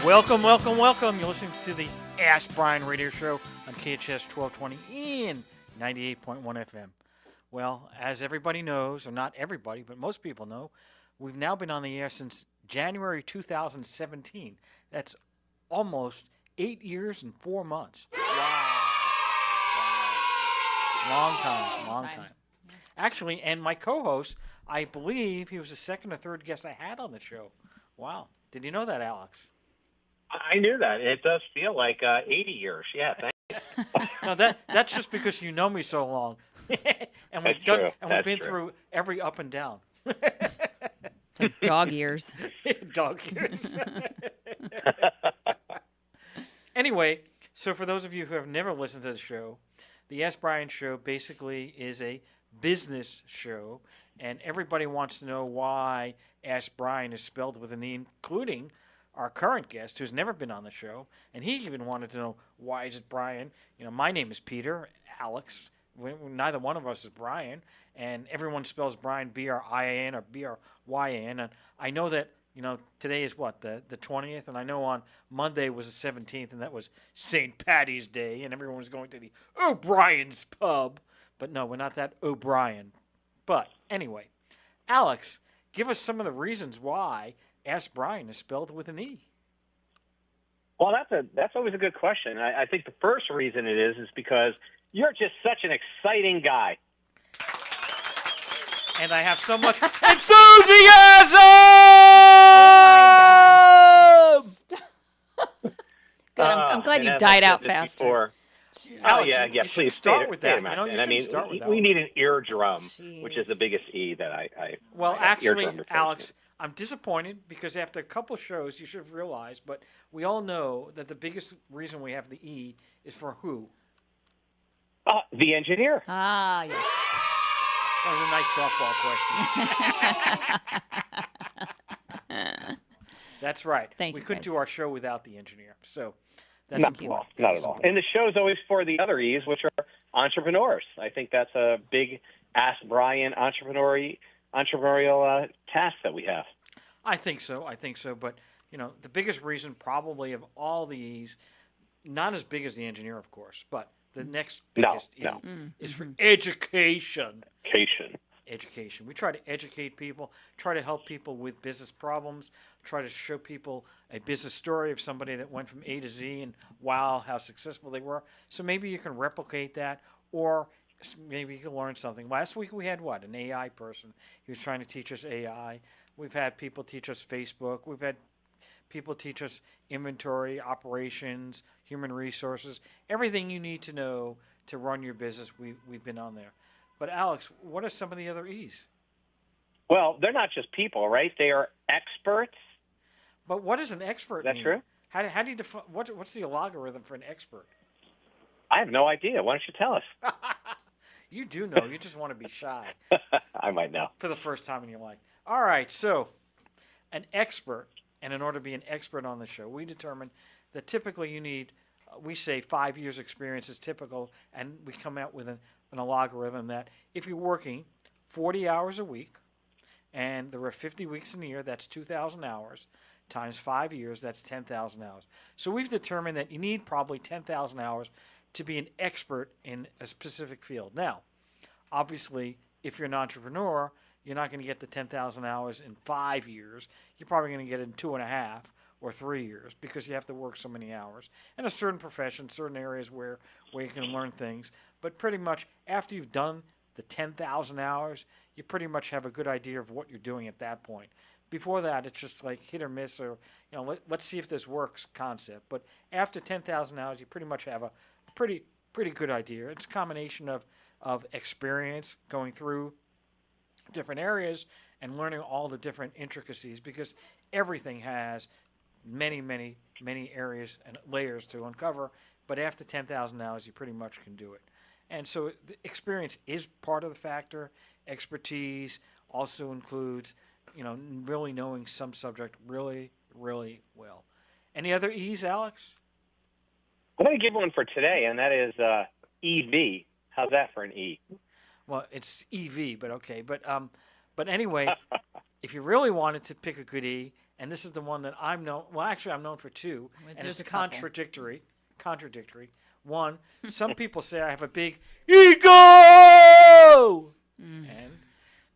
Welcome, welcome, welcome. You're listening to the Ask Brien radio show on KHS 1220 in 98.1 FM. Well, as everybody knows, or not everybody, but most people know, we've now been on the air since January 2017. That's almost 8 years and 4 months. Wow. Long time. Actually, and my co-host, I believe he was the second or third guest I had on the show. Wow. Did you know that, Alex? I knew that. It does feel like 80 years. Yeah, thank you. No, that's just because you know me so long. And we've been through every up and down. It's like dog years. Dog years. Anyway, so for those of you who have never listened to the show, the Ask Brien show basically is a business show, and everybody wants to know why Ask Brien is spelled with an E, including our current guest, who's never been on the show, and he even wanted to know, why is it Brien? You know, my name is Peter, Alex. Neither one of us is Brien, and everyone spells Brien B-R-I-A-N or B-R-Y-A-N. And I know that, you know, today is what, the 20th, and I know on Monday was the 17th, and that was St. Paddy's Day, and everyone was going to the O'Brien's pub. But no, we're not that O'Brien. But anyway, Alex, give us some of the reasons why Ask Brien is spelled with an E. Well, that's always a good question. I think the first reason it is because you're just such an exciting guy. And I have so much enthusiasm! Good. I'm glad you died out faster. Before. Alex, yeah. Please start with that. We need an eardrum, which is the biggest E that I. Well, actually, Alex, I'm disappointed because after a couple of shows, you should have realized, but we all know that the biggest reason we have the E is for who? The engineer. Ah, yes. That was a nice softball question. That's right. Thank we you, couldn't guys. do our show without the engineer, so that's important. Not at all. And the show's always for the other E's, which are entrepreneurs. I think that's a big Ask Brien entrepreneurial task that we have. I think so. But, you know, the biggest reason probably of all the E's, not as big as the engineer, of course, but the next biggest E is for education. Education. We try to educate people, try to help people with business problems, try to show people a business story of somebody that went from A to Z and wow, how successful they were. So maybe you can replicate that, or maybe you can learn something. Last week we had an AI person. He was trying to teach us AI. We've had people teach us Facebook. We've had people teach us inventory, operations, human resources, everything you need to know to run your business. We've been on there. But Alex, what are some of the other E's? Well, they're not just people, right? They are experts. But what does an expert mean? That's true. How do you define what's the algorithm for an expert? I have no idea. Why don't you tell us? You do know. You just want to be shy. I might know. For the first time in your life. All right. So, an expert, and in order to be an expert on the show, we determine that typically you need, we say 5 years experience is typical, and we come out with an algorithm that if you're working 40 hours a week, and there are 50 weeks in a year, that's 2,000 hours, times 5 years, that's 10,000 hours. So we've determined that you need probably 10,000 hours to be an expert in a specific field. Now, obviously, if you're an entrepreneur, you're not going to get the 10,000 hours in 5 years. You're probably going to get it in 2.5 or 3 years because you have to work so many hours. And there's certain professions, certain areas where you can learn things. But pretty much after you've done the 10,000 hours, you pretty much have a good idea of what you're doing at that point. Before that, it's just like hit or miss, or let's see if this works concept. But after 10,000 hours, you pretty much have a pretty good idea. It's a combination of experience going through different areas and learning all the different intricacies, because everything has many areas and layers to uncover. But after 10,000 hours, you pretty much can do it. And so the experience is part of the factor. Expertise also includes, really knowing some subject really, really well. Any other E's, Alex? I'm going to give one for today, and that is EV. How's that for an E? Well, it's EV, but okay. But anyway, if you really wanted to pick a good E, and this is the one that I'm known. Well, actually, I'm known for two, and There's it's a couple. contradictory. Contradictory. One, some people say I have a big ego,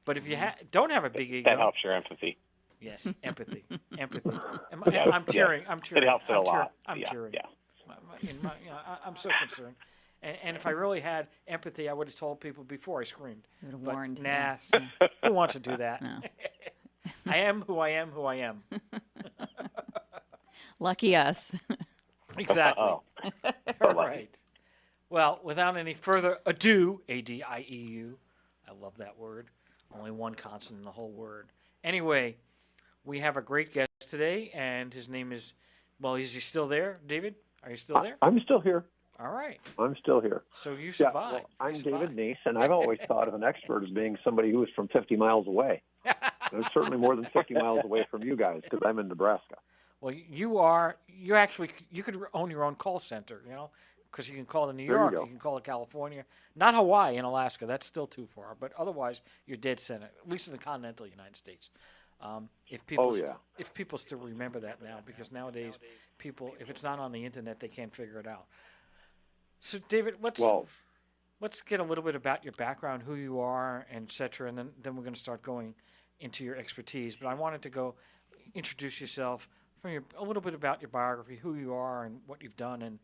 but if you don't have a big ego, That helps your empathy. yes, empathy, empathy. Yeah, I'm tearing. I'm tearing. It helps it I'm a lot. I'm Yeah, tearing. yeah. I'm so concerned. And if I really had empathy, I would have told people before I screamed. You would have But warned. nah, who wants to do that? No. I am who I am, who I am. Lucky us. Exactly. Oh, All right. Well, without any further ado, ADIEU, I love that word. Only one consonant in the whole word. Anyway, we have a great guest today, and his name is, well, is he still there, David? Are you still there? I'm still here. All right. I'm still here. So you Yeah, survived. well, I'm You David survived. Neece, and I've always thought of an expert as being somebody who is from 50 miles away. And I'm certainly more than 50 miles away from you guys because I'm in Nebraska. Well, you could own your own call center, because you can call to New There you York, go. you can call to California, not Hawaii and Alaska. That's still too far. But otherwise, you're dead center, at least in the continental United States. If people, Oh, yeah. if people still remember that now, because nowadays people, if it's not on the internet, they can't figure it out. So, David, let's get a little bit about your background, who you are, and et cetera, and then we're going to start going into your expertise. But I wanted to go introduce yourself a little bit about your biography, who you are, and what you've done, and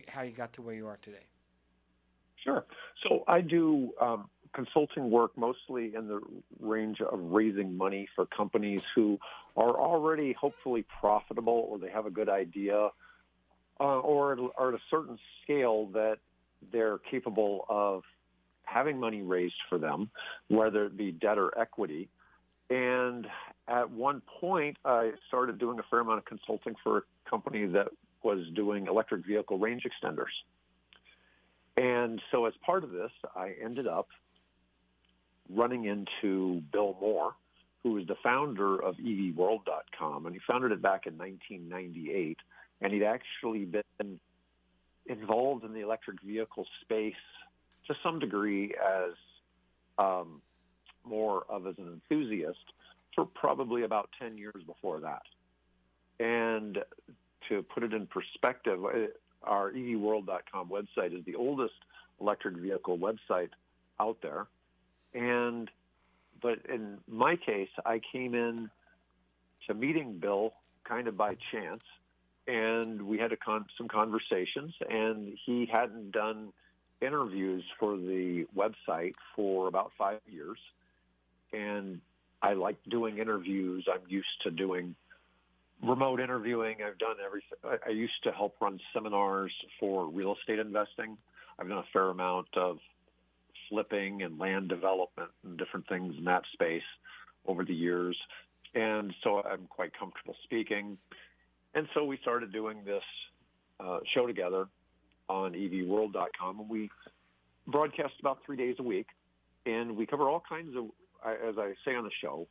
how you got to where you are today. Sure. So I do consulting work mostly in the range of raising money for companies who are already hopefully profitable, or they have a good idea, or are at a certain scale that they're capable of having money raised for them, whether it be debt or equity. And at one point, I started doing a fair amount of consulting for a company that was doing electric vehicle range extenders. And so as part of this, I ended up running into Bill Moore, who is the founder of EVworld.com, and he founded it back in 1998. And he'd actually been involved in the electric vehicle space to some degree as more of as an enthusiast for probably about 10 years before that. And to put it in perspective, our EVworld.com website is the oldest electric vehicle website out there. But in my case, I came in to meeting Bill kind of by chance, and we had some conversations, and he hadn't done interviews for the website for about 5 years. And I like doing interviews. I'm used to doing remote interviewing. I've done everything. I used to help run seminars for real estate investing. I've done a fair amount of flipping and land development and different things in that space over the years. And so I'm quite comfortable speaking. And so we started doing this show together on evworld.com, and we broadcast about 3 days a week. And we cover all kinds of, as I say on the show,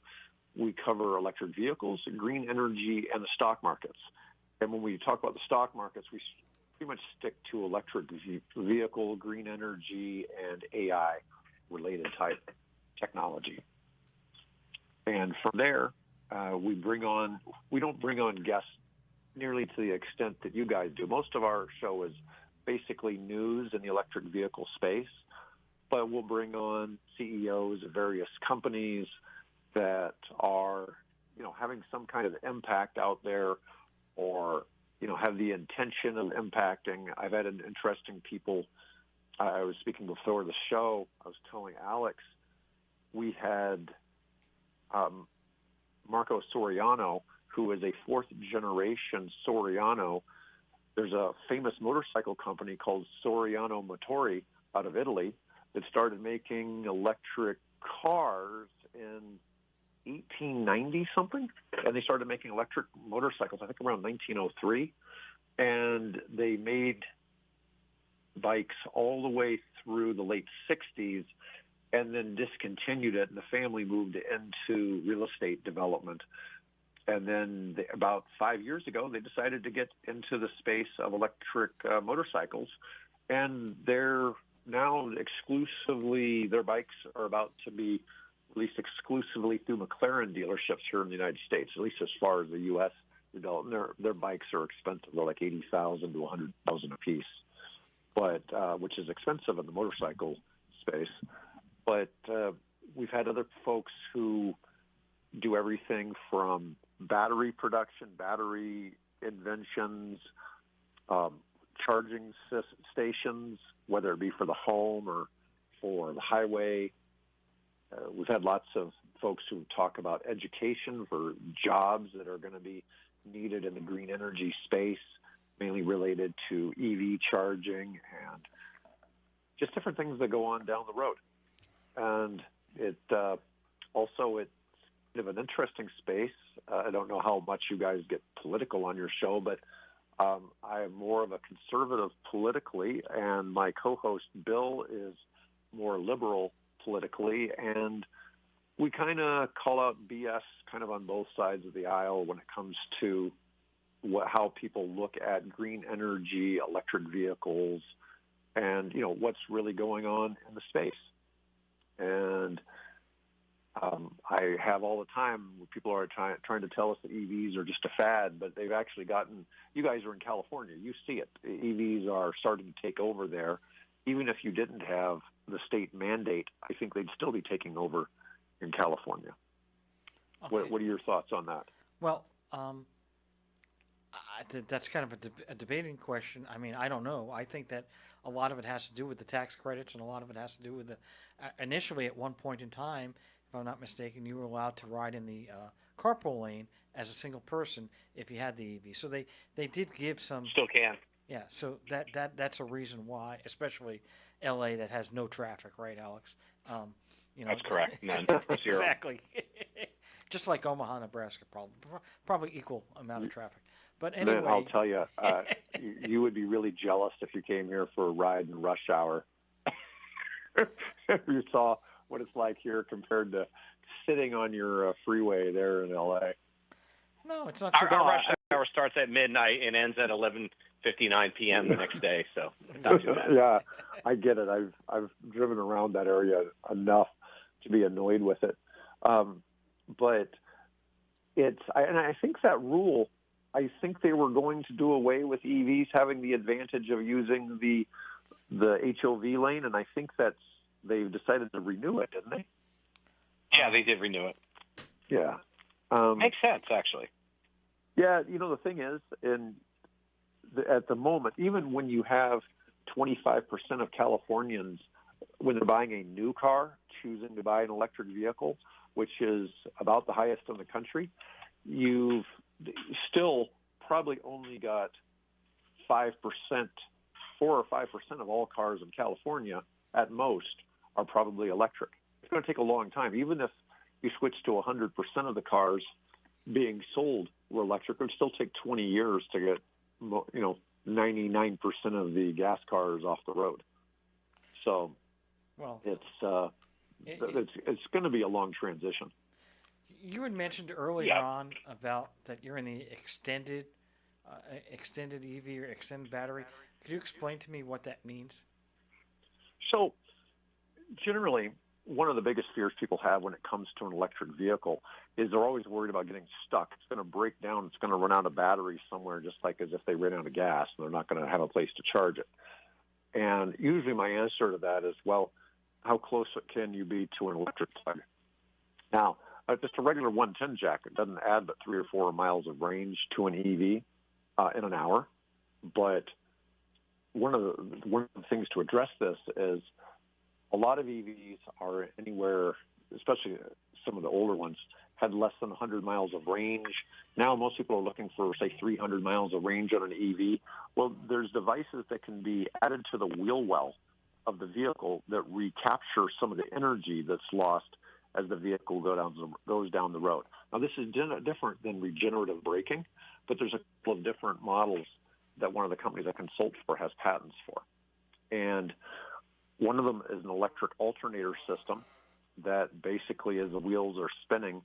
we cover electric vehicles, green energy, and the stock markets. And when we talk about the stock markets, we pretty much stick to electric vehicle, green energy, and AI-related type technology. And from there, we don't bring on guests nearly to the extent that you guys do. Most of our show is basically news in the electric vehicle space, but we'll bring on CEOs of various companies that are, having some kind of impact out there, or, have the intention of impacting. I've had interesting people. I was speaking before the show. I was telling Alex, we had Marco Soriano, who is a fourth-generation Soriano. There's a famous motorcycle company called Soriano Motori out of Italy that started making electric cars in 1890-something, and they started making electric motorcycles, I think, around 1903. And they made bikes all the way through the late 60s and then discontinued it, and the family moved into real estate development. And then about 5 years ago, they decided to get into the space of electric motorcycles, and they're now exclusively, their bikes are about to be at least exclusively through McLaren dealerships here in the United States, at least as far as the U.S. develop. Their bikes are expensive. They're like $80,000 to $100,000 a piece, but which is expensive in the motorcycle space. But we've had other folks who do everything from battery production, battery inventions, charging stations, whether it be for the home or for the highway. We've had lots of folks who talk about education for jobs that are going to be needed in the green energy space, mainly related to EV charging and just different things that go on down the road. And it's kind of an interesting space. I don't know how much you guys get political on your show, but I am more of a conservative politically, and my co-host Bill is more liberal politically, and we kind of call out BS kind of on both sides of the aisle when it comes to how people look at green energy, electric vehicles, and what's really going on in the space. And I have all the time when people are trying to tell us that EVs are just a fad, but they've actually gotten, you guys are in California, you see it. EVs are starting to take over there. Even if you didn't have the state mandate, I think they'd still be taking over in California. Okay. What are your thoughts on that? Well, that's kind of a debating question. I mean, I don't know. I think that a lot of it has to do with the tax credits, and a lot of it has to do with initially at one point in time, if I'm not mistaken, you were allowed to ride in the carpool lane as a single person if you had the EV. So they did give some. Still can. Yeah. So that's a reason why, especially L.A. that has no traffic, right, Alex? That's correct. None. Zero. Exactly. Just like Omaha, Nebraska, probably equal amount of traffic. But anyway, Man, I'll tell you, you would be really jealous if you came here for a ride in rush hour. If you saw what it's like here compared to sitting on your freeway there in L.A. No, it's not too bad. Our rush hour starts at midnight and ends at 11:59 p.m. the next day, so it's not too bad. Yeah, I get it. I've driven around that area enough to be annoyed with it. But I think that rule, I think they were going to do away with EVs having the advantage of using the HOV lane, and I think they've decided to renew it, didn't they? Yeah, they did renew it. Yeah. Makes sense, actually. Yeah, the thing is, at the moment, even when you have 25% of Californians, when they're buying a new car, choosing to buy an electric vehicle, which is about the highest in the country, you've still probably only got 4 or 5% of all cars in California at most are probably electric. It's going to take a long time. Even if you switch to 100% of the cars being sold were electric, it would still take 20 years to get 99% of the gas cars off the road. So it's going to be a long transition. You had mentioned earlier on about that you're in the extended EV or extended battery. Could you explain to me what that means? So generally, one of the biggest fears people have when it comes to an electric vehicle is they're always worried about getting stuck. It's going to break down. It's going to run out of battery somewhere, just like as if they ran out of gas and they're not going to have a place to charge it. And usually my answer to that is, well, how close can you be to an electric plug? Now, just a regular 110 jack, it doesn't add but 3 or 4 miles of range to an EV in an hour. But one of the things to address this is a lot of EVs are anywhere, especially some of the older ones, had less than 100 miles of range. Now most people are looking for, say, 300 miles of range on an EV. Well, there's devices that can be added to the wheel well of the vehicle that recapture some of the energy that's lost as the vehicle goes down the road. Now, this is different than regenerative braking, but there's a couple of different models that one of the companies I consult for has patents for. And one of them is an electric alternator system that basically, as the wheels are spinning,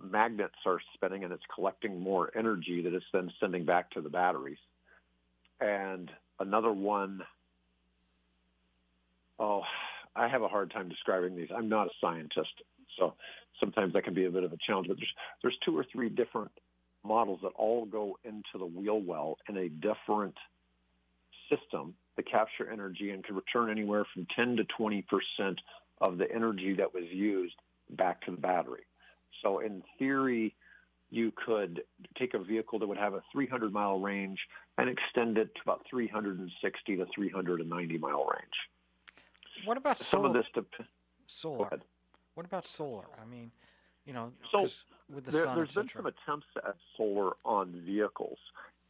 magnets are spinning, and it's collecting more energy that it's then sending back to the batteries. And another one, I have a hard time describing these. I'm not a scientist, So sometimes that can be a bit of a challenge. But there's 2 or 3 different models that all go into the wheel well in a different system that capture energy and can return anywhere from 10 to 20% of the energy that was used back to the battery. So in theory, you could take a vehicle that would have a 300-mile range and extend it to about 360 to 390-mile range. What about Some solar? of this Solar. Go ahead. What about solar? I mean, So 'cause with the sun, there's been etc. some attempts at solar on vehicles.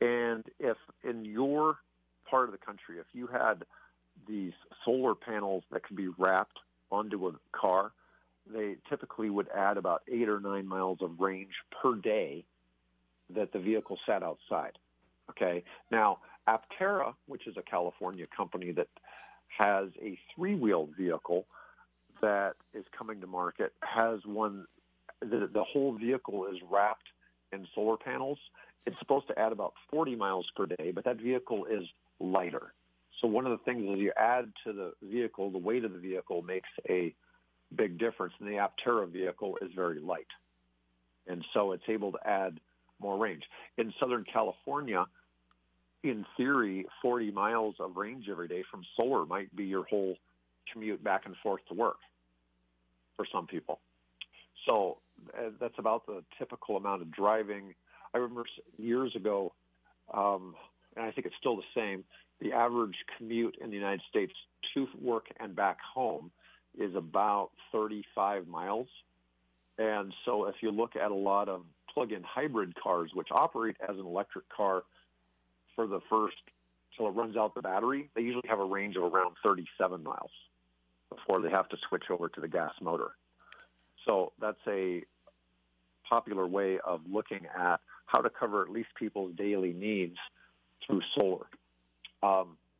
And if in your part of the country, if you had these solar panels that could be wrapped onto a car, they typically would add about 8 or 9 miles of range per day that the vehicle sat outside. Okay. Now, Aptera, which is a California company that has a 3-wheeled vehicle that is coming to market, has one. The whole vehicle is wrapped in solar panels. It's supposed to add about 40 miles per day, but that vehicle is lighter. So one of the things is you add to the vehicle, the weight of the vehicle makes a big difference. And the Aptera vehicle is very light. And so it's able to add more range. In Southern California, in theory, 40 miles of range every day from solar might be your whole commute back and forth to work for some people. So that's about the typical amount of driving. I remember years ago, and I think it's still the same, the average commute in the United States to work and back home is about 35 miles. And so if you look at a lot of plug-in hybrid cars, which operate as an electric car for the first, till it runs out the battery, they usually have a range of around 37 miles before they have to switch over to the gas motor. So that's a popular way of looking at how to cover at least people's daily needs through solar.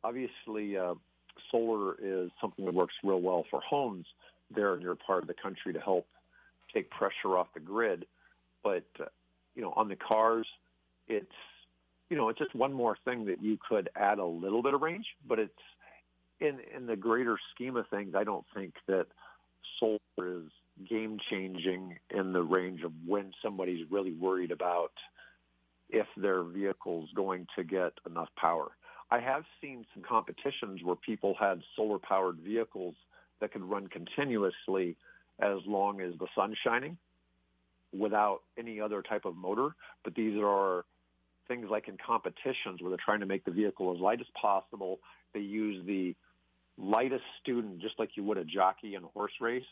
Obviously, solar is something that works real well for homes there in your part of the country to help take pressure off the grid. But, on the cars, it's just one more thing that you could add a little bit of range, but it's in the greater scheme of things, I don't think that solar is game-changing in the range of when somebody's really worried about if their vehicle's going to get enough power. I have seen some competitions where people had solar-powered vehicles that could run continuously as long as the sun's shining without any other type of motor. But these are things like in competitions where they're trying to make the vehicle as light as possible. They use the lightest student, just like you would a jockey in a horse race,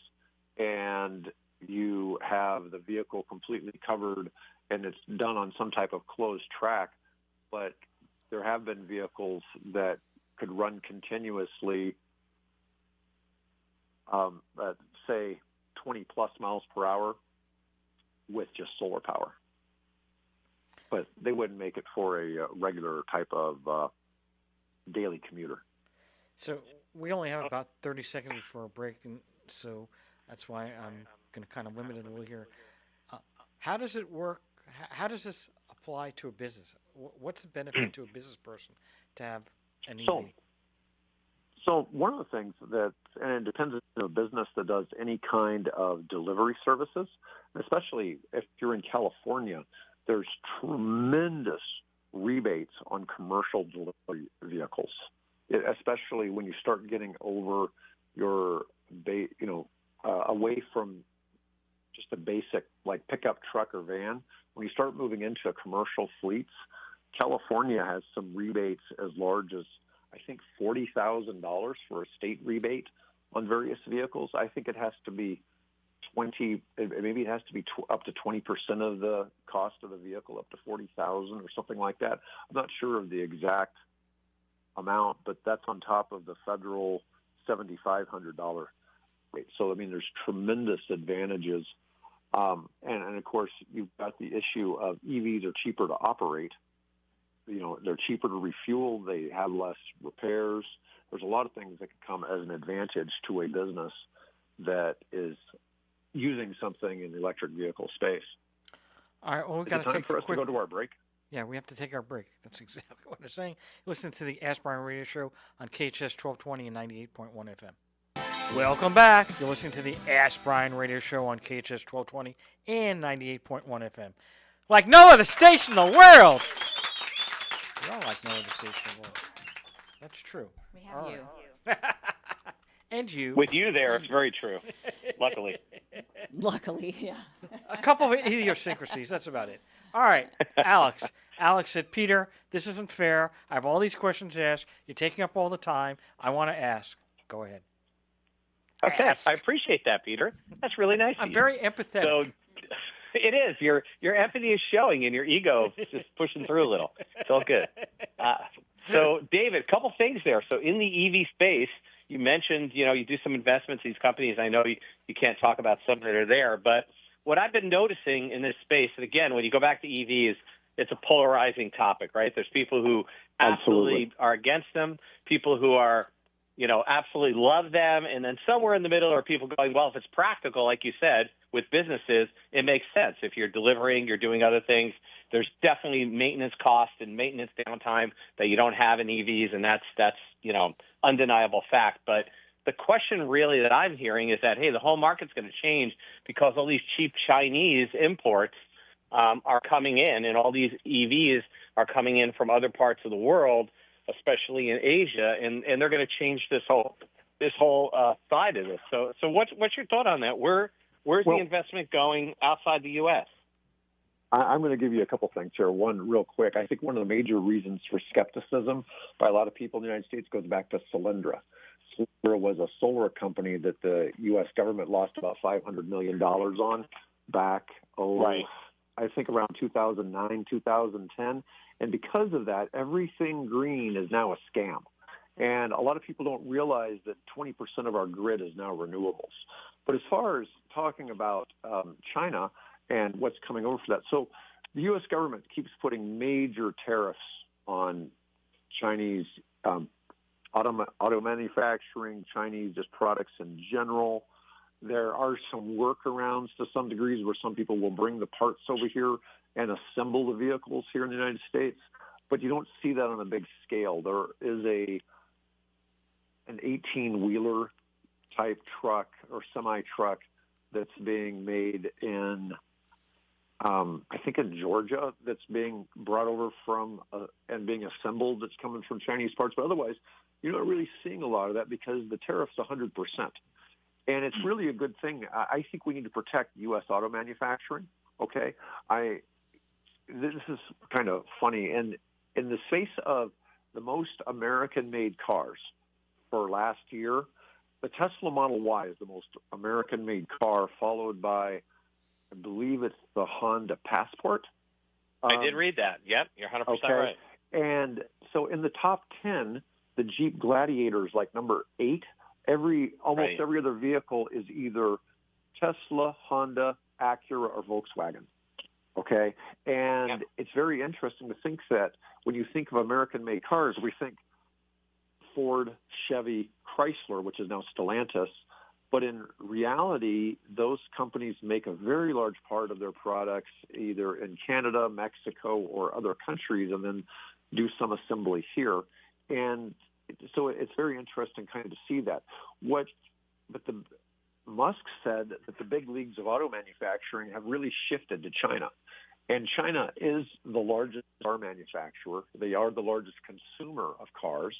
and you have the vehicle completely covered, and it's done on some type of closed track. But there have been vehicles that could run continuously at, say, 20-plus miles per hour with just solar power. But they wouldn't make it for a regular type of daily commuter. So we only have about 30 seconds before a break, and so that's why I'm going to kind of limit it a little here. How does it work? How does this apply to a business? What's the benefit to a business person to have an EV? So one of the things that, and it depends on a business that does any kind of delivery services, especially if you're in California, there's tremendous rebates on commercial delivery vehicles, especially when you start getting over your, away from just a basic like pickup truck or van. When you start moving into commercial fleets, California has some rebates as large as, I think, $40,000 for a state rebate on various vehicles. I think it has to be up to 20% of the cost of the vehicle, up to $40,000 or something like that. I'm not sure of the exact amount, but that's on top of the federal $7,500 rate. So, there's tremendous advantages. And of course, you've got the issue of EVs are cheaper to operate. They're cheaper to refuel. They have less repairs. There's a lot of things that can come as an advantage to a business that is using something in the electric vehicle space. All right, well, we've got to take for us to go to our break. Yeah, we have to take our break. That's exactly what I'm saying. Listen to the Ask Brien Radio Show on KHS 1220 and 98.1 FM. Welcome back. You're listening to the Ask Brien radio show on KHS 1220 and 98.1 FM. Like no other station in the world. You're all like no other station in the world. That's true. We have all you. Right. And you. With you there, it's very true. Luckily. Luckily, yeah. A couple of idiosyncrasies. That's about it. All right, Alex. Alex said, Peter, this isn't fair. I have all these questions to ask. You're taking up all the time. I want to ask. Go ahead. Okay, Ask. I appreciate that, Peter. That's really nice. I'm very empathetic. So it is. Your empathy is showing, and your ego is just pushing through a little. It's all good. So, David, a couple things there. So, in the EV space, you mentioned, you do some investments in these companies. I know you can't talk about some that are there, but what I've been noticing in this space, and again, when you go back to EVs, it's a polarizing topic, right? There's people who absolutely are against them, people who are, absolutely love them, and then somewhere in the middle are people going, well, if it's practical, like you said, with businesses, it makes sense. If you're delivering, you're doing other things, there's definitely maintenance costs and maintenance downtime that you don't have in EVs, and that's undeniable fact. But the question really that I'm hearing is that, hey, the whole market's going to change because all these cheap Chinese imports are coming in, and all these EVs are coming in from other parts of the world, especially in Asia, and they're going to change this whole side of this. So what's your thought on that? Where's the investment going outside the U.S.? I'm going to give you a couple things here. One, real quick. I think one of the major reasons for skepticism by a lot of people in the United States goes back to Solyndra. Solyndra was a solar company that the U.S. government lost about $500 million on back, I think around 2009, 2010. And because of that, everything green is now a scam. And a lot of people don't realize that 20% of our grid is now renewables. But as far as talking about China and what's coming over for that, so the U.S. government keeps putting major tariffs on Chinese auto manufacturing, Chinese just products in general. There are some workarounds to some degrees where some people will bring the parts over here and assemble the vehicles here in the United States, but you don't see that on a big scale. There is an 18-wheeler type truck or semi-truck that's being made in, I think in Georgia, that's being brought over from and being assembled that's coming from Chinese parts. But otherwise, you're not really seeing a lot of that because the tariff's 100%. And it's really a good thing. I think we need to protect U.S. auto manufacturing, okay? This is kind of funny. And in the space of the most American-made cars for last year, the Tesla Model Y is the most American-made car, followed by, I believe it's the Honda Passport. I did read that. Yep, you're 100% right. And so in the top 10, the Jeep Gladiator is like number 8. Almost every other vehicle is either Tesla, Honda, Acura, or Volkswagen. Okay? And it's very interesting to think that when you think of American-made cars, we think Ford, Chevy, Chrysler, which is now Stellantis. But in reality, those companies make a very large part of their products either in Canada, Mexico, or other countries, and then do some assembly here. And so it's very interesting kind of to see that. Musk said that the big leagues of auto manufacturing have really shifted to China. And China is the largest car manufacturer. They are the largest consumer of cars.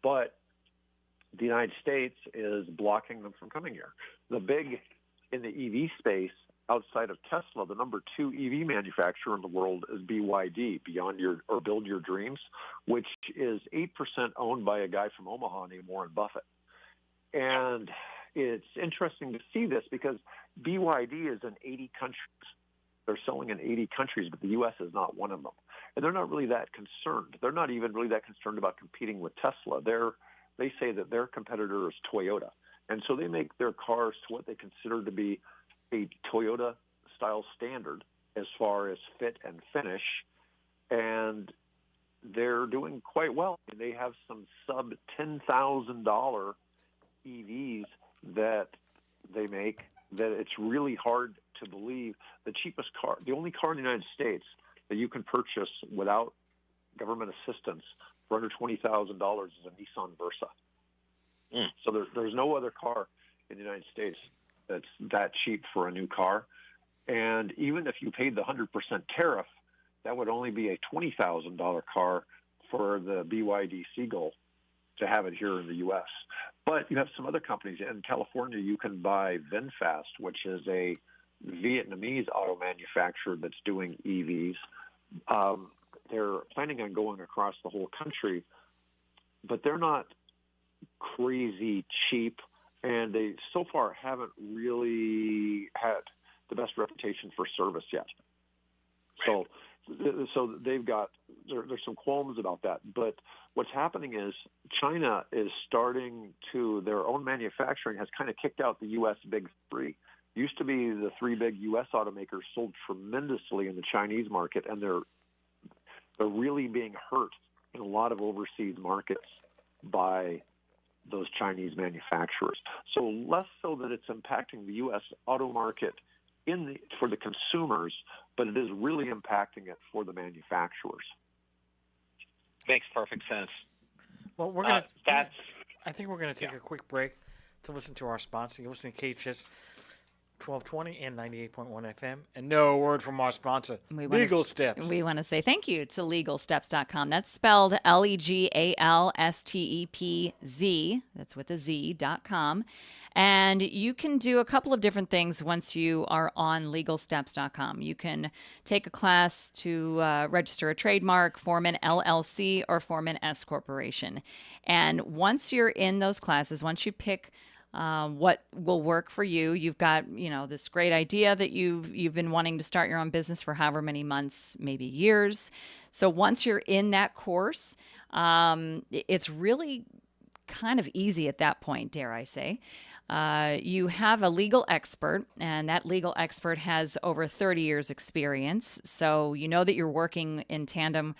But the United States is blocking them from coming here. In the EV space, outside of Tesla, the number 2 EV manufacturer in the world is BYD, Build Your Dreams, which is 8% owned by a guy from Omaha named Warren Buffett. And it's interesting to see this because BYD is in 80 countries. They're selling in 80 countries, but the U.S. is not one of them. And they're not really that concerned. They're not even really that concerned about competing with Tesla. They say that their competitor is Toyota. And so they make their cars to what they consider to be a Toyota-style standard as far as fit and finish. And they're doing quite well. They have some sub-$10,000 EVs that they make that it's really hard to believe. The only car in the United States that you can purchase without government assistance for under $20,000 is a Nissan Versa. So there's no other car in the United States that's that cheap for a new car. And even if you paid the 100% tariff, that would only be a $20,000 car for the BYD Seagull to have it here in the U.S. But you have some other companies. In California, you can buy VinFast, which is a Vietnamese auto manufacturer that's doing EVs. They're planning on going across the whole country, but they're not crazy cheap, and they so far haven't really had the best reputation for service yet. So they've got there's some qualms about that. But what's happening is China is starting to their own manufacturing has kind of kicked out the U.S. big three. Used to be the three big U.S. automakers sold tremendously in the Chinese market, and they're really being hurt in a lot of overseas markets by those Chinese manufacturers. So less so that it's impacting the U.S. auto market for the consumers, but it is really impacting it for the manufacturers. Makes perfect sense. Well, I think we're gonna take a quick break to listen to our sponsor. You're listening to KHS 1220 and 98.1 FM. And no word from our sponsor, Legal Steps. We want to say thank you to LegalSteps.com. That's spelled LegalStepz. That's with a Z.com. And you can do a couple of different things once you are on LegalSteps.com. You can take a class to register a trademark, form an LLC, or form an S corporation. And once you're in those classes, once you pick what will work for you. You've got, this great idea that you've been wanting to start your own business for however many months, maybe years. So once you're in that course, it's really kind of easy at that point, dare I say. You have a legal expert, and that legal expert has over 30 years experience. So you know that you're working in tandem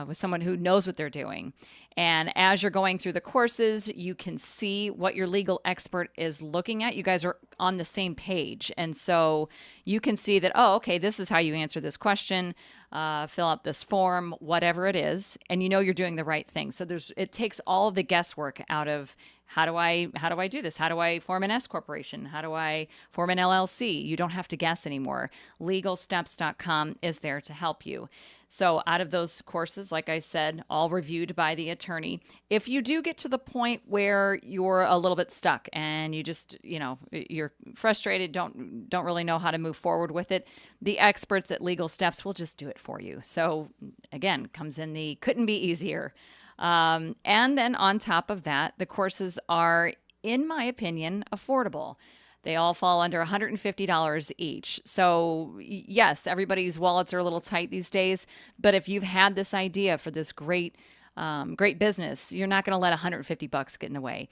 with someone who knows what they're doing. And as you're going through the courses, you can see what your legal expert is looking at. You guys are on the same page. And so you can see that, okay, this is how you answer this question, fill out this form, whatever it is. And you know you're doing the right thing. So it takes all of the guesswork out of how do I do this? How do I form an S corporation? How do I form an LLC? You don't have to guess anymore. LegalSteps.com is there to help you. So out of those courses, like I said, all reviewed by the attorney. If you do get to the point where you're a little bit stuck and you just, you're frustrated, don't really know how to move forward with it, the experts at Legal Steps will just do it for you. So again, comes in the couldn't be easier. And then on top of that, the courses are, in my opinion, affordable. They all fall under $150 each. So yes, everybody's wallets are a little tight these days, but if you've had this idea for this great business, you're not going to let $150 get in the way.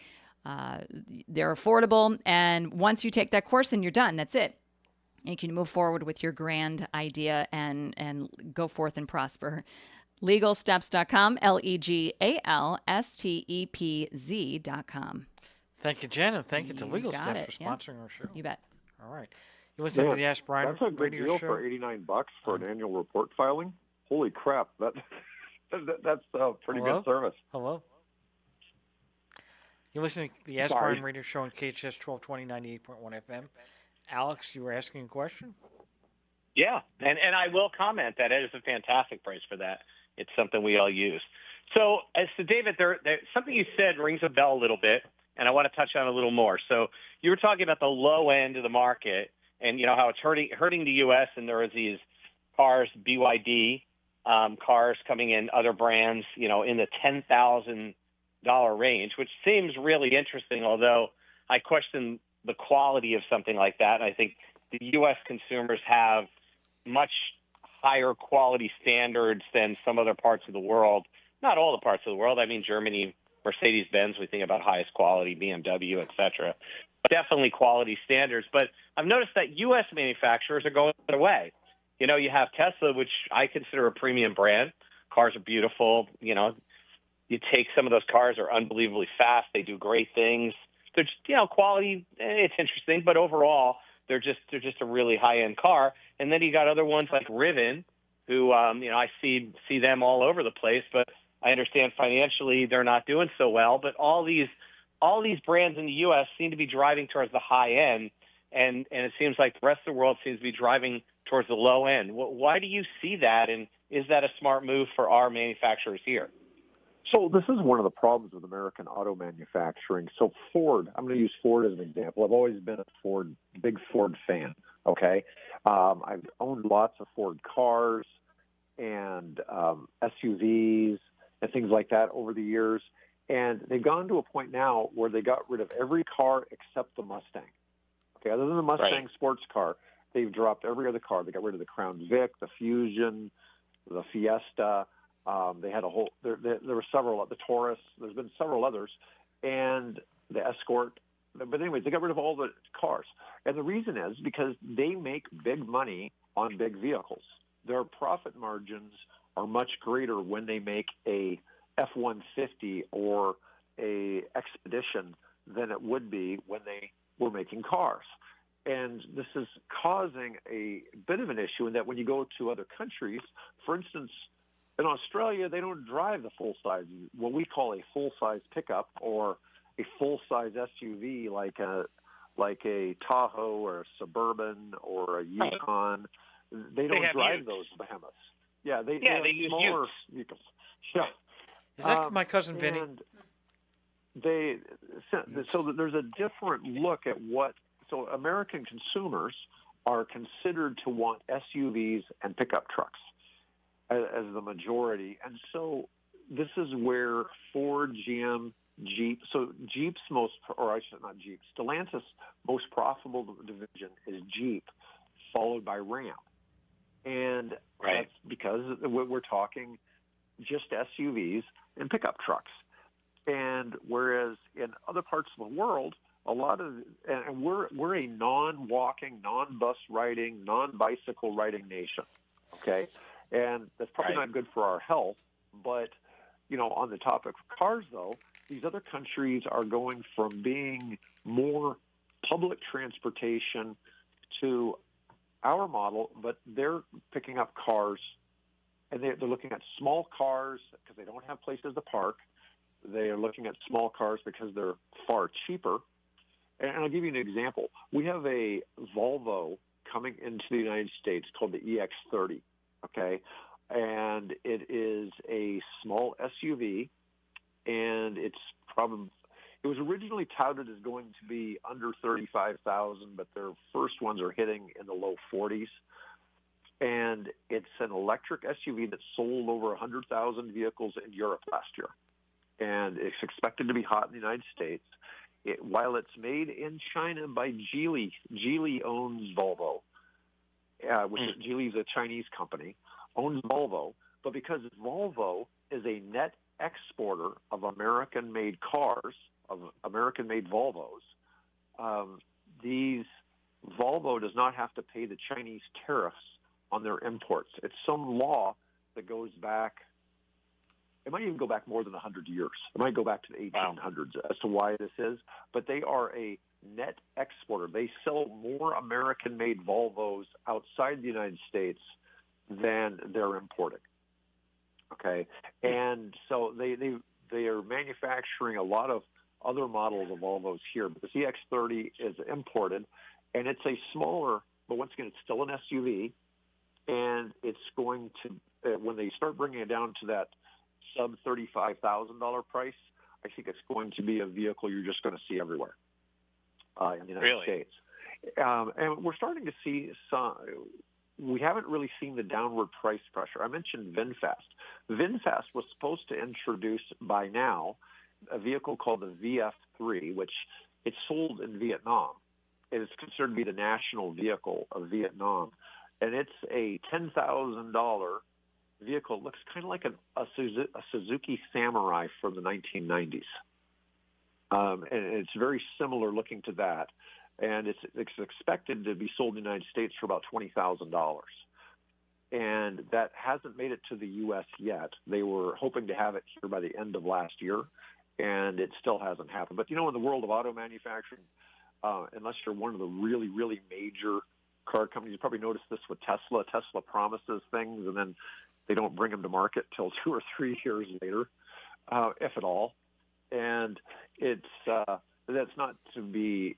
They're affordable, and once you take that course, then you're done. That's it. You can move forward with your grand idea and go forth and prosper. LegalSteps.com, LegalStepz.com. Thank you, Jen, and thank you to Legal Steps for sponsoring our show. You bet. All right. You listen to the Ask Brien radio show. That's a good deal for $89 for an annual report filing. Holy crap. That's a pretty good service. Hello? You're listening to the Ask Brien radio show on KHS 1220, 98.1 FM. Alex, you were asking a question? Yeah, and I will comment that it is a fantastic price for that. It's something we all use. So, David, there something you said rings a bell a little bit, and I want to touch on a little more. So you were talking about the low end of the market and, how it's hurting the U.S., and there are these cars, BYD cars coming in, other brands, in the $10,000 range, which seems really interesting, although I question the quality of something like that. And I think the U.S. consumers have much higher quality standards than some other parts of the world. Not all the parts of the world. I mean, Germany, Mercedes-Benz, we think about highest quality, BMW, et cetera. Definitely quality standards. But I've noticed that U.S. manufacturers are going away. You have Tesla, which I consider a premium brand. Cars are beautiful. You take some of those cars are unbelievably fast. They do great things. They're just, quality, it's interesting. But overall, they're just a really high-end car. And then you got other ones like Rivian, who, I see them all over the place, but I understand financially they're not doing so well. But all these all these brands in the U.S. seem to be driving towards the high end, and it seems like the rest of the world seems to be driving towards the low end. Why do you see that, and is that a smart move for our manufacturers here? So this is one of the problems with American auto manufacturing. So Ford, I'm going to use Ford as an example. I've always been a big Ford fan. Okay, I've owned lots of Ford cars and SUVs and things like that over the years. And they've gone to a point now where they got rid of every car except the Mustang. Okay, other than the Mustang sports car, they've dropped every other car. They got rid of the Crown Vic, the Fusion, the Fiesta. They had a whole. There were several. The Taurus. There's been several others, and the Escort. But anyways, they got rid of all the cars, and the reason is because they make big money on big vehicles. Their profit margins are much greater when they make a F-150 or a Expedition than it would be when they were making cars. And this is causing a bit of an issue in that when you go to other countries, for instance, in Australia, they don't drive the full-size, what we call a full-size pickup or a full-size SUV like a Tahoe or a Suburban or a Yukon. They don't drive those behemoths. Yeah, they use smaller vehicles. Yeah. Is that my cousin Vinny? So there's a different look at what. So American consumers are considered to want SUVs and pickup trucks as the majority, and so this is where Ford, GM, Jeep. So Jeep's Stellantis' most profitable division is Jeep, followed by Ram, and that's because we're talking just SUVs and pickup trucks. And whereas in other parts of the world, and we're a non-walking, non-bus riding, non-bicycle riding nation, okay? And that's probably not good for our health. But, on the topic of cars, though, these other countries are going from being more public transportation to our model, but they're picking up cars, and they're looking at small cars because they don't have places to park. They are looking at small cars because they're far cheaper. And I'll give you an example. We have a Volvo coming into the United States called the EX30, okay? And it is a small SUV, and it was originally touted as going to be under $35,000, but their first ones are hitting in the low 40s. And it's an electric SUV that sold over 100,000 vehicles in Europe last year. And it's expected to be hot in the United States. While it's made in China by Geely, Geely owns Volvo, which is Geely's a Chinese company, owns Volvo. But because Volvo is a net exporter of American-made cars, of American-made Volvos, Volvo does not have to pay the Chinese tariffs on their imports. It's some law that goes back. It might even go back more than 100 years. It might go back to the 1800s as to why this is. But they are a net exporter. They sell more American-made Volvos outside the United States than they're importing. Okay, and so they are manufacturing a lot of other models of Volvos here. But the CX-30 is imported, and it's a smaller, but once again, it's still an SUV, and it's going to when they start bringing it down to that sub $35,000 price, I think it's going to be a vehicle you're just going to see everywhere in the United States. And we're starting to see some. We haven't really seen the downward price pressure. I mentioned VinFast. VinFast was supposed to introduce by now a vehicle called the VF3, which it's sold in Vietnam. It is considered to be the national vehicle of Vietnam, and it's a $10,000 vehicle. It looks kind of like a Suzuki Samurai from the 1990s. And it's very similar looking to that. And it's expected to be sold in the United States for about $20,000. And that hasn't made it to the U.S. yet. They were hoping to have it here by the end of last year, and it still hasn't happened. But, in the world of auto manufacturing, unless you're one of the really, really major car companies, you probably noticed this with Tesla. Tesla promises things, and then they don't bring them to market till 2 or 3 years later, if at all. And it's that's not to be,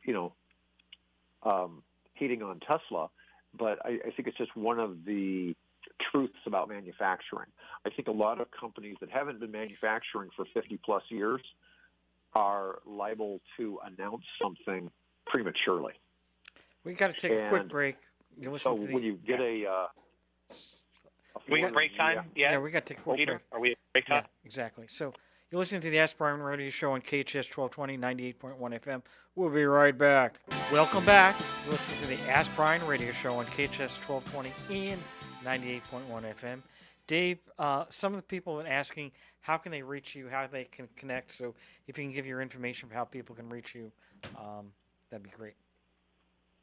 hating on Tesla, but I think it's just one of the truths about manufacturing. I think a lot of companies that haven't been manufacturing for 50 plus years are liable to announce something prematurely. We got to take a quick break. You listen So to the, when you get we got break time? yeah, we got to take a quick break. Are we at break time? Yeah, exactly. So you're listening to the Ask Brien Radio Show on KHS 1220, 98.1 FM. We'll be right back. Welcome back. You're listening to the Ask Brien Radio Show on KHS 1220 and 98.1 FM. Dave, some of the people have been asking how can they reach you, how they can connect. So if you can give your information for how people can reach you, that'd be great.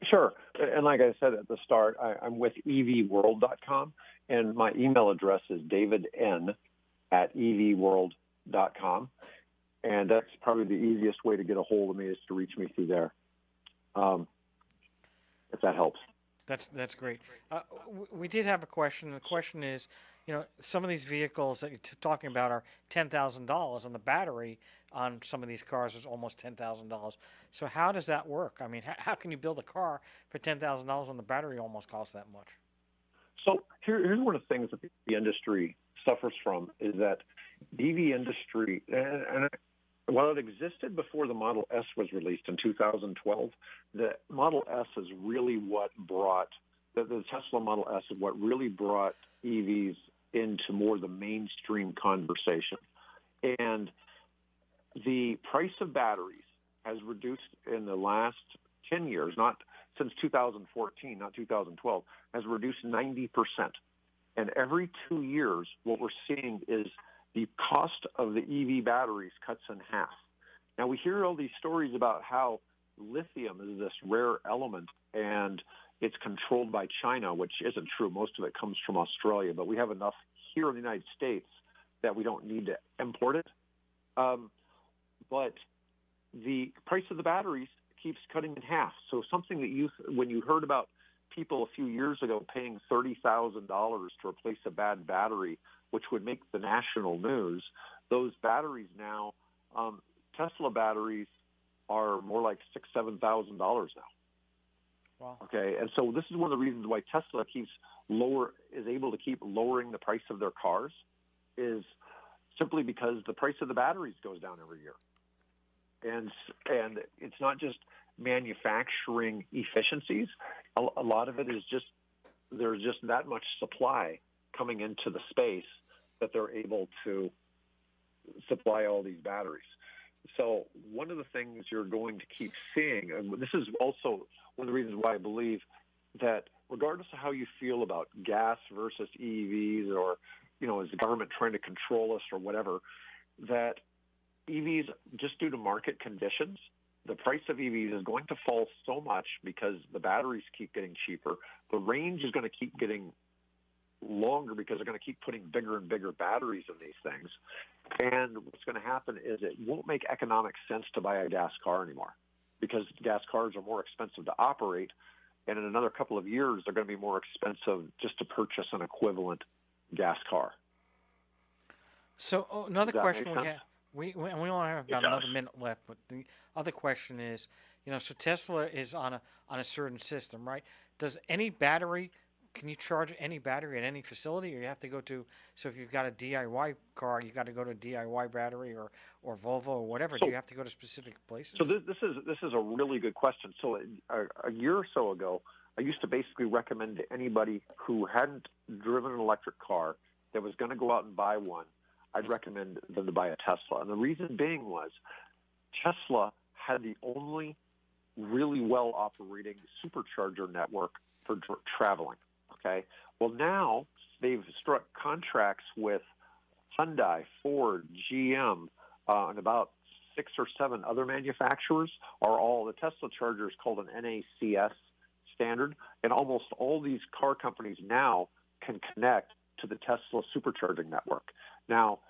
Sure. And like I said at the start, I'm with evworld.com, and my email address is davidn@evworld.com. And that's probably the easiest way to get a hold of me is to reach me through there, if that helps. That's great. We did have a question. The question is, some of these vehicles that you're talking about are $10,000, and the battery on some of these cars is almost $10,000. So how does that work? I mean, how can you build a car for $10,000 when the battery almost costs that much? So here's one of the things that the industry suffers from is that the EV industry, and while it existed before the Model S was released in 2012, the Model S is really what brought, the Tesla Model S is what really brought EVs into more the mainstream conversation. And the price of batteries has reduced in the last 10 years, not since 2014, not 2012, has reduced 90%. And every 2 years, what we're seeing is the cost of the EV batteries cuts in half. Now, we hear all these stories about how lithium is this rare element and it's controlled by China, which isn't true. Most of it comes from Australia, but we have enough here in the United States that we don't need to import it. But the price of the batteries keeps cutting in half. So something that when you heard about people a few years ago paying $30,000 to replace a bad battery, which would make the national news, those batteries now, Tesla batteries are more like $6,000-7,000 now. Wow. Okay, and so this is one of the reasons why Tesla is able to keep lowering the price of their cars, is simply because the price of the batteries goes down every year. And it's not just manufacturing efficiencies. A lot of it is just there's just that much supply coming into the space that they're able to supply all these batteries. So one of the things you're going to keep seeing, and this is also one of the reasons why I believe that regardless of how you feel about gas versus EVs, or, is the government trying to control us or whatever, that EVs, just due to market conditions, the price of EVs is going to fall so much because the batteries keep getting cheaper. The range is going to keep getting longer because they're going to keep putting bigger and bigger batteries in these things. And what's going to happen is it won't make economic sense to buy a gas car anymore because gas cars are more expensive to operate. And in another couple of years, they're going to be more expensive just to purchase an equivalent gas car. So another question we have. We only have about another minute left, but the other question is, so Tesla is on a certain system, right? Does any battery, can you charge any battery at any facility, or you have to go to, so if you've got a DIY car, you got to go to a DIY battery or Volvo or whatever, do you have to go to specific places? So this is a really good question. So a year or so ago, I used to basically recommend to anybody who hadn't driven an electric car that was going to go out and buy one, I'd recommend them to buy a Tesla. And the reason being was Tesla had the only really well-operating supercharger network for traveling, okay? Well, now they've struck contracts with Hyundai, Ford, GM, and about 6 or 7 other manufacturers are all, the Tesla charger is called an NACS standard, and almost all these car companies now can connect to the Tesla supercharging network. Now,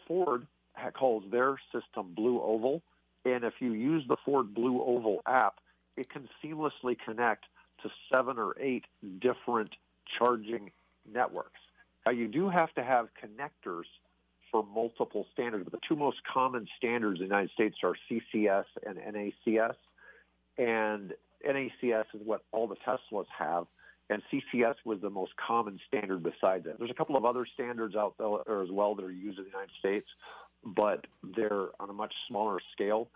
Ford calls their system Blue Oval, and if you use the Ford Blue Oval app, it can seamlessly connect to 7 or 8 different charging networks. Now, you do have to have connectors for multiple standards, but the two most common standards in the United States are CCS and NACS. And NACS is what all the Teslas have, and CCS was the most common standard besides it. There's a couple of other standards out there as well that are used in the United States, but they're on a much smaller scale.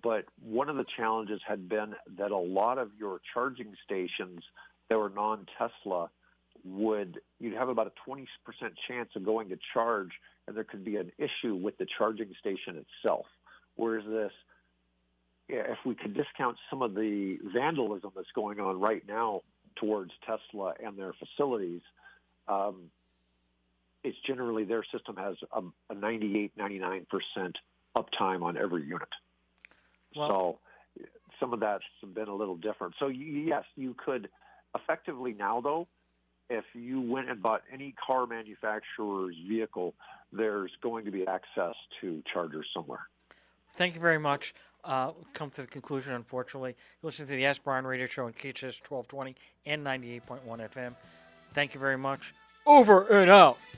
But one of the challenges had been that a lot of your charging stations that were non-Tesla you'd have about a 20% chance of going to charge, and there could be an issue with the charging station itself. Whereas if we could discount some of the vandalism that's going on right now towards Tesla and their facilities, it's generally their system has a 98, 99% uptime on every unit. Well, so some of that's been a little different. So yes, you could effectively now, though, if you went and bought any car manufacturer's vehicle, there's going to be access to chargers somewhere. thank you very much. Come to the conclusion, unfortunately. You listen to the Ask Brien radio show on KHS 1220 and 98.1 FM. Thank you very much. Over and out.